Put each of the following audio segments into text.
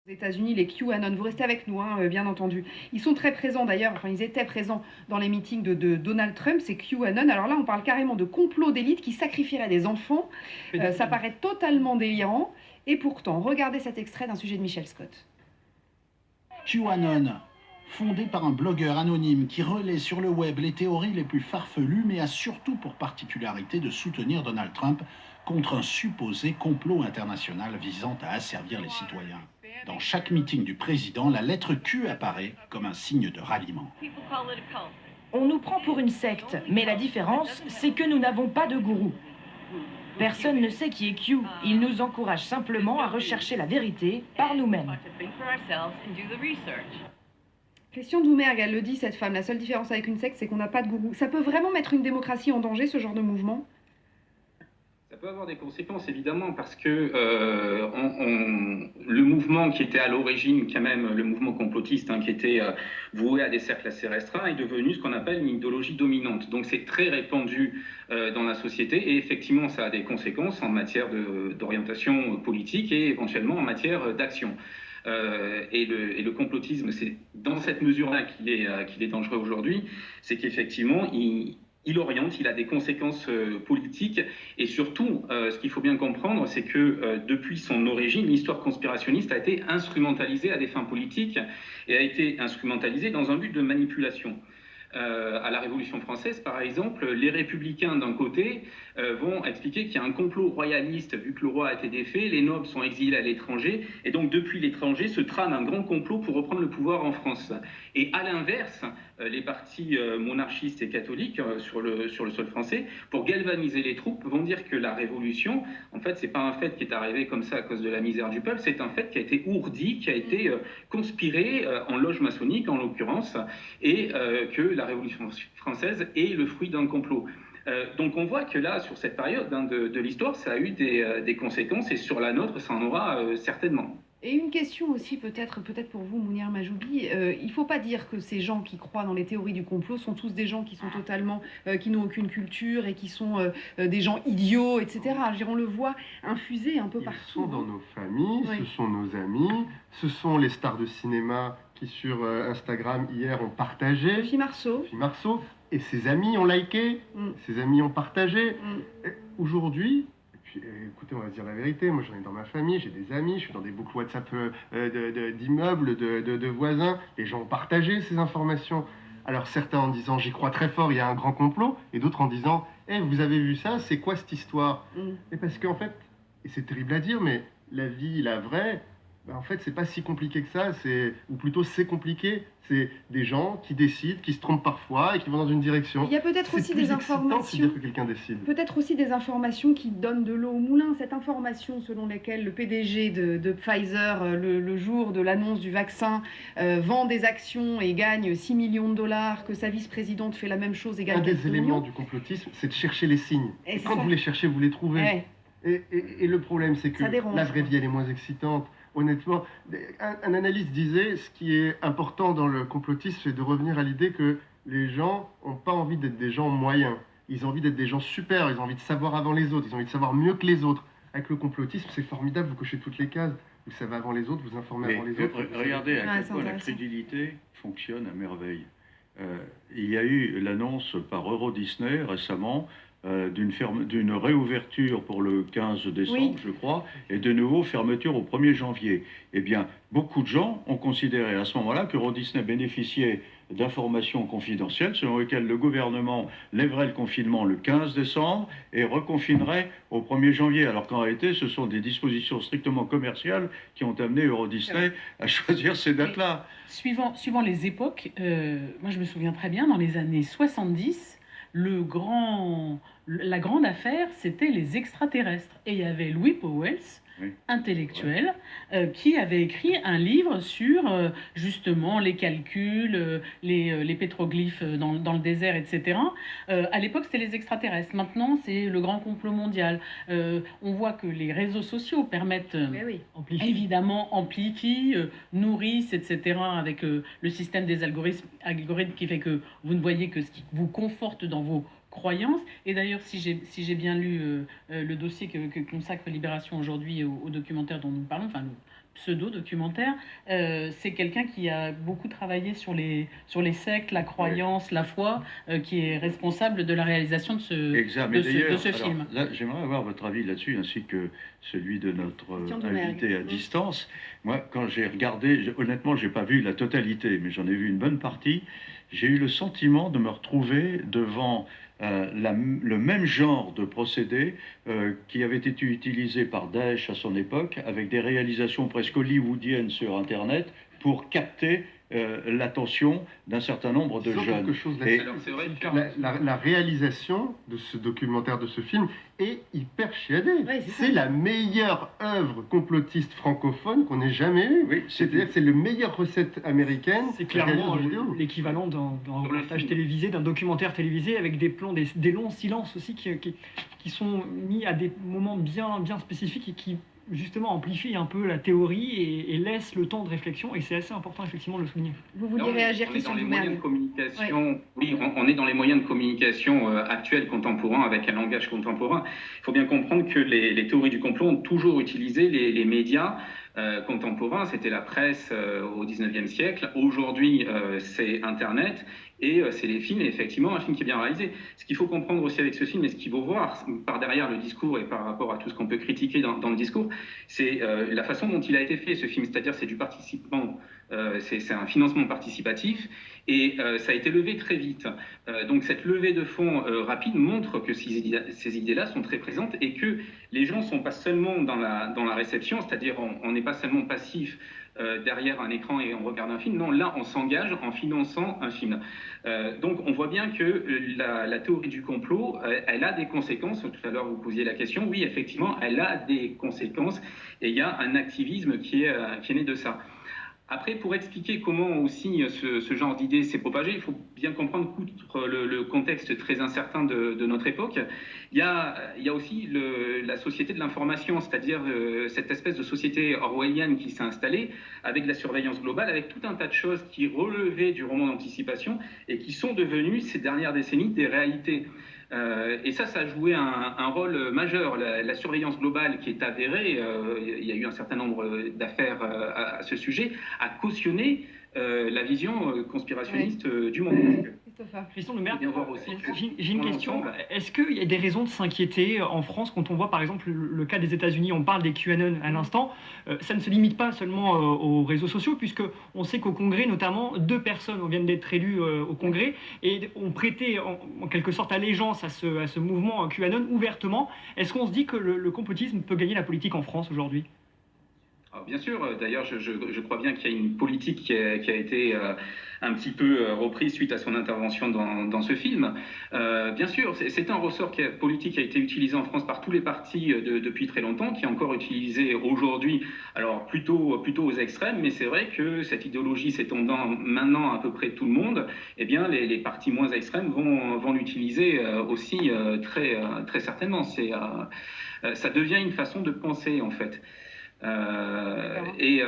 Aux États-Unis, les QAnon, vous restez avec nous, hein, bien entendu. Ils sont très présents d'ailleurs, enfin ils étaient présents dans les meetings de Donald Trump, c'est QAnon. Alors là, on parle carrément de complot d'élite qui sacrifierait des enfants. Ça paraît totalement délirant. Et pourtant, regardez cet extrait d'un sujet de Michel Scott. QAnon, fondé par un blogueur anonyme qui relaie sur le web les théories les plus farfelues, mais a surtout pour particularité de soutenir Donald Trump contre un supposé complot international visant à asservir les citoyens. Dans chaque meeting du président, la lettre Q apparaît comme un signe de ralliement. On nous prend pour une secte, mais la différence, c'est que nous n'avons pas de gourou. Personne ne sait qui est Q. Il nous encourage simplement à rechercher la vérité par nous-mêmes. Christian Doumergue, elle le dit, cette femme, la seule différence avec une secte, c'est qu'on n'a pas de gourou. Ça peut vraiment mettre une démocratie en danger, ce genre de mouvement? Ça peut avoir des conséquences, évidemment, parce que le mouvement qui était à l'origine, quand même, le mouvement complotiste, hein, qui était voué à des cercles assez restreints, est devenu ce qu'on appelle une idéologie dominante. Donc c'est très répandu dans la société, et effectivement, ça a des conséquences en matière d'orientation politique et éventuellement en matière d'action. Et le complotisme, c'est dans cette mesure-là qu'il est dangereux aujourd'hui, c'est qu'effectivement, il oriente, il a des conséquences politiques, et surtout, ce qu'il faut bien comprendre, c'est que depuis son origine, l'histoire conspirationniste a été instrumentalisée à des fins politiques et a été instrumentalisée dans un but de manipulation. À la Révolution française, par exemple, les républicains d'un côté vont expliquer qu'il y a un complot royaliste vu que le roi a été défait, les nobles sont exilés à l'étranger, et donc depuis l'étranger se trame un grand complot pour reprendre le pouvoir en France. Et à l'inverse, les partis monarchistes et catholiques sur le sol français, pour galvaniser les troupes, vont dire que la Révolution, en fait, c'est pas un fait qui est arrivé comme ça à cause de la misère du peuple, c'est un fait qui a été ourdi, qui a été conspiré en loge maçonnique en l'occurrence, et que la Révolution française est le fruit d'un complot. Donc on voit que là, sur cette période de l'histoire, ça a eu des conséquences, et sur la nôtre, ça en aura certainement. Et une question aussi, peut-être pour vous, Mounir Majoubi, il ne faut pas dire que ces gens qui croient dans les théories du complot sont tous des gens qui sont totalement, qui n'ont aucune culture et qui sont des gens idiots, etc. Je veux dire, on le voit infusé un peu partout. Ils sont dans nos familles, Oui. ce sont nos amis, ce sont les stars de cinéma qui sur Instagram hier ont partagé. Sophie Marceau. Sophie Marceau, et ses amis ont liké, ses amis ont partagé. Aujourd'hui, écoutez, on va se dire la vérité, moi j'en ai dans ma famille, j'ai des amis, je suis dans des boucles WhatsApp d'immeubles, de voisins, les gens ont partagé ces informations. Alors certains en disant j'y crois très fort, il y a un grand complot, et d'autres en disant vous avez vu ça, c'est quoi cette histoire? Et parce qu'en fait, et c'est terrible à dire, mais la vie, la vraie, en fait, c'est pas si compliqué que ça, ou plutôt c'est compliqué, c'est des gens qui décident, qui se trompent parfois et qui vont dans une direction. Il y a peut-être aussi des informations. Dire que quelqu'un décide. Peut-être aussi des informations qui donnent de l'eau au moulin. Cette information selon laquelle le PDG de Pfizer, le jour de l'annonce du vaccin, vend des actions et gagne 6 millions de dollars, que sa vice-présidente fait la même chose et gagne 4 millions. Un des éléments du complotisme, c'est de chercher les signes. Et quand vous les cherchez, vous les trouvez. Et le problème, c'est que la vraie vie, elle est moins excitante. Honnêtement, un analyste disait, ce qui est important dans le complotisme, c'est de revenir à l'idée que les gens n'ont pas envie d'être des gens moyens. Ils ont envie d'être des gens super, ils ont envie de savoir avant les autres, ils ont envie de savoir mieux que les autres. Avec le complotisme, c'est formidable, vous cochez toutes les cases. Vous savez avant les autres, vous informez avant les autres. Regardez à quel point la crédulité fonctionne à merveille. Il y a eu l'annonce par Euro Disney récemment d'une réouverture pour le 15 décembre, je crois, et de nouveau fermeture au 1er janvier. Eh bien, beaucoup de gens ont considéré à ce moment-là qu'Euro Disney bénéficiait d'informations confidentielles selon lesquelles le gouvernement lèverait le confinement le 15 décembre et reconfinerait au 1er janvier, alors qu'en réalité, ce sont des dispositions strictement commerciales qui ont amené Euro Disney à choisir ces dates-là. Suivant les époques, moi je me souviens très bien, dans les années 70, la grande affaire, c'était les extraterrestres. Et il y avait Louis Pauwels, intellectuel, qui avait écrit un livre sur justement les calculs, les pétroglyphes dans le désert, etc. À l'époque, c'était les extraterrestres. Maintenant, c'est le grand complot mondial. On voit que les réseaux sociaux permettent, évidemment, amplifient, nourrissent, etc. avec le système des algorithmes qui fait que vous ne voyez que ce qui vous conforte dans vos croyances. Et d'ailleurs, si j'ai bien lu le dossier que consacre Libération aujourd'hui au documentaire dont nous parlons, enfin pseudo-documentaire, c'est quelqu'un qui a beaucoup travaillé sur les sectes, la croyance, la foi, qui est responsable de la réalisation de ce film. Là, j'aimerais avoir votre avis là-dessus, ainsi que celui de notre invité à distance. Moi, quand j'ai regardé, honnêtement, j'ai pas vu la totalité, mais j'en ai vu une bonne partie. J'ai eu le sentiment de me retrouver devant le même genre de procédé qui avait été utilisé par Daesh à son époque, avec des réalisations presque hollywoodiennes sur Internet pour capter l'attention d'un certain nombre de jeunes. La réalisation de ce documentaire, de ce film, est hyper chiadée. Ouais, c'est la meilleure œuvre complotiste francophone qu'on ait jamais eue. Oui, c'est-à-dire que c'est la meilleure recette américaine. C'est clairement l'équivalent d'un reportage télévisé, d'un documentaire télévisé, avec des plans, des longs silences aussi qui sont mis à des moments bien spécifiques et qui justement amplifie un peu la théorie et laisse le temps de réflexion, et c'est assez important effectivement de le souligner. Vous vouliez réagir, Christian Doumergue? Oui, on est dans les moyens de communication actuels, contemporains, avec un langage contemporain. Il faut bien comprendre que les théories du complot ont toujours utilisé les médias contemporains. C'était la presse au 19e siècle. Aujourd'hui, c'est Internet. Et c'est les films, et effectivement, un film qui est bien réalisé. Ce qu'il faut comprendre aussi avec ce film, et ce qu'il faut voir par derrière le discours et par rapport à tout ce qu'on peut critiquer dans le discours, c'est la façon dont il a été fait, ce film. C'est-à-dire, c'est du participant, c'est un financement participatif, et ça a été levé très vite. Donc cette levée de fonds rapide montre que ces idées-là sont très présentes, et que les gens ne sont pas seulement dans la réception, c'est-à-dire on n'est pas seulement passif derrière un écran et on regarde un film. Non, là, on s'engage en finançant un film. Donc, on voit bien que la théorie du complot, elle a des conséquences. Tout à l'heure, vous posiez la question. Oui, effectivement, elle a des conséquences. Et il y a un activisme qui est né de ça. Après, pour expliquer comment aussi ce genre d'idée s'est propagé, il faut bien comprendre outre le contexte très incertain de notre époque, il y a aussi la société de l'information, c'est-à-dire cette espèce de société orwellienne qui s'est installée avec la surveillance globale, avec tout un tas de choses qui relevaient du roman d'anticipation et qui sont devenues ces dernières décennies des réalités. Et ça a joué un rôle majeur. La surveillance globale qui est avérée, il y a eu un certain nombre d'affaires à ce sujet, a cautionné la vision conspirationniste du monde. Christian Doumergue, j'ai une question. Est-ce qu'il y a des raisons de s'inquiéter en France quand on voit par exemple le cas des États-Unis? On parle des QAnon à l'instant. Ça ne se limite pas seulement aux réseaux sociaux, puisqu'on sait qu'au Congrès, notamment, 2 personnes viennent d'être élues au Congrès et ont prêté en quelque sorte allégeance à ce mouvement QAnon ouvertement. Est-ce qu'on se dit que le complotisme peut gagner la politique en France aujourd'hui? Alors, bien sûr, d'ailleurs, je crois bien qu'il y a une politique qui a été un petit peu reprise suite à son intervention dans ce film. Bien sûr, c'est un ressort politique qui a été utilisé en France par tous les partis depuis très longtemps, qui est encore utilisé aujourd'hui, alors plutôt aux extrêmes, mais c'est vrai que cette idéologie s'étendant maintenant à peu près tout le monde, eh bien, les partis moins extrêmes vont l'utiliser aussi très certainement. Ça devient une façon de penser, en fait. Et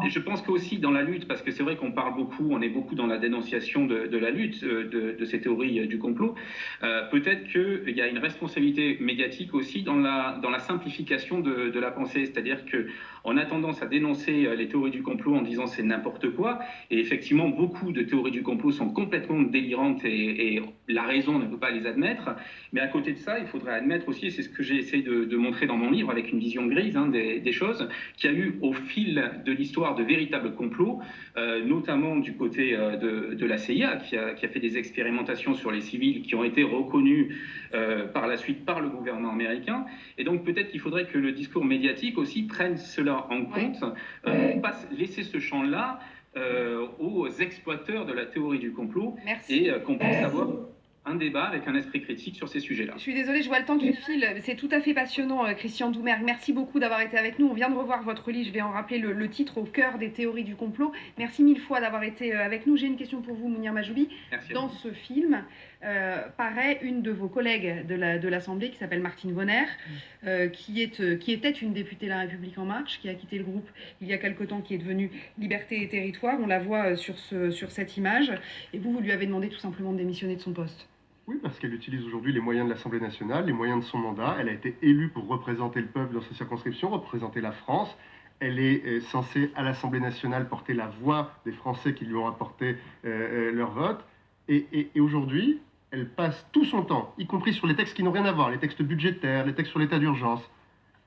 je pense qu'aussi dans la lutte, parce que c'est vrai qu'on parle beaucoup, on est beaucoup dans la dénonciation de la lutte, de ces théories du complot, peut-être qu'il y a une responsabilité médiatique aussi dans la simplification de la pensée, c'est-à-dire qu'on a tendance à dénoncer les théories du complot en disant c'est n'importe quoi, et effectivement beaucoup de théories du complot sont complètement délirantes et la raison ne peut pas les admettre, mais à côté de ça, il faudrait admettre aussi, et c'est ce que j'ai essayé de montrer dans mon livre avec une vision grise des choses, qu'il y a eu au fil de l'histoire de véritables complots, notamment du côté de la CIA, qui a fait des expérimentations sur les civils qui ont été reconnues par la suite par le gouvernement américain. Et donc peut-être qu'il faudrait que le discours médiatique aussi prenne cela en compte, pour pas laisser ce champ-là aux exploiteurs de la théorie du complot. Merci. Et qu'on puisse avoir un débat avec un esprit critique sur ces sujets-là. Je suis désolée, je vois le temps qui file. C'est tout à fait passionnant, Christian Doumergue. Merci beaucoup d'avoir été avec nous. On vient de revoir votre livre. Je vais en rappeler le titre, Au cœur des théories du complot. Merci 1000 fois d'avoir été avec nous. J'ai une question pour vous, Mounir Majoubi. Dans ce film, paraît une de vos collègues de l'Assemblée qui s'appelle Martine Vonner, qui était une députée de La République En Marche, qui a quitté le groupe il y a quelque temps, qui est devenue Liberté et Territoire. On la voit sur cette image. Et vous lui avez demandé tout simplement de démissionner de son poste. Oui, parce qu'elle utilise aujourd'hui les moyens de l'Assemblée nationale, les moyens de son mandat. Elle a été élue pour représenter le peuple dans sa circonscription, représenter la France. Elle est censée, à l'Assemblée nationale, porter la voix des Français qui lui ont apporté leur vote. Et aujourd'hui, elle passe tout son temps, y compris sur les textes qui n'ont rien à voir, les textes budgétaires, les textes sur l'état d'urgence,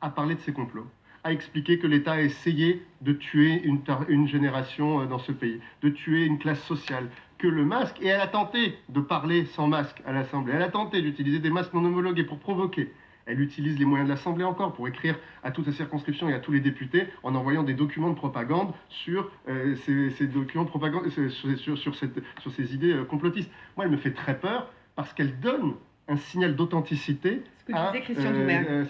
à parler de ces complots, à expliquer que l'État a essayé de tuer une génération dans ce pays, de tuer une classe sociale, que le masque, et elle a tenté de parler sans masque à l'Assemblée, elle a tenté d'utiliser des masques non homologués pour provoquer. Elle utilise les moyens de l'Assemblée encore pour écrire à toute sa circonscription et à tous les députés en envoyant des documents de propagande sur ces documents de propagande, sur ces idées complotistes. Moi, elle me fait très peur parce qu'elle donne un signal d'authenticité à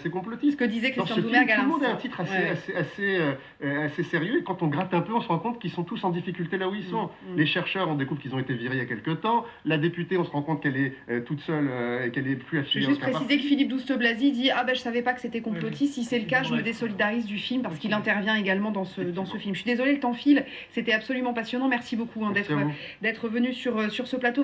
ces complotistes. Ce que disait Christian Doumergue à l'instant. Tout le monde a un titre assez sérieux, et quand on gratte un peu, on se rend compte qu'ils sont tous en difficulté là où ils sont. Les chercheurs, on découvre qu'ils ont été virés il y a quelques temps. La députée, on se rend compte qu'elle est toute seule et qu'elle n'est plus affiliée. Je vais juste préciser que Philippe Douste-Blazy dit « Ah ben je savais pas que c'était complotiste, si c'est le cas, je me désolidarise du film » parce qu'il intervient également dans ce film. Je suis désolée, le temps file, c'était absolument passionnant. Merci beaucoup d'être venu sur ce plateau.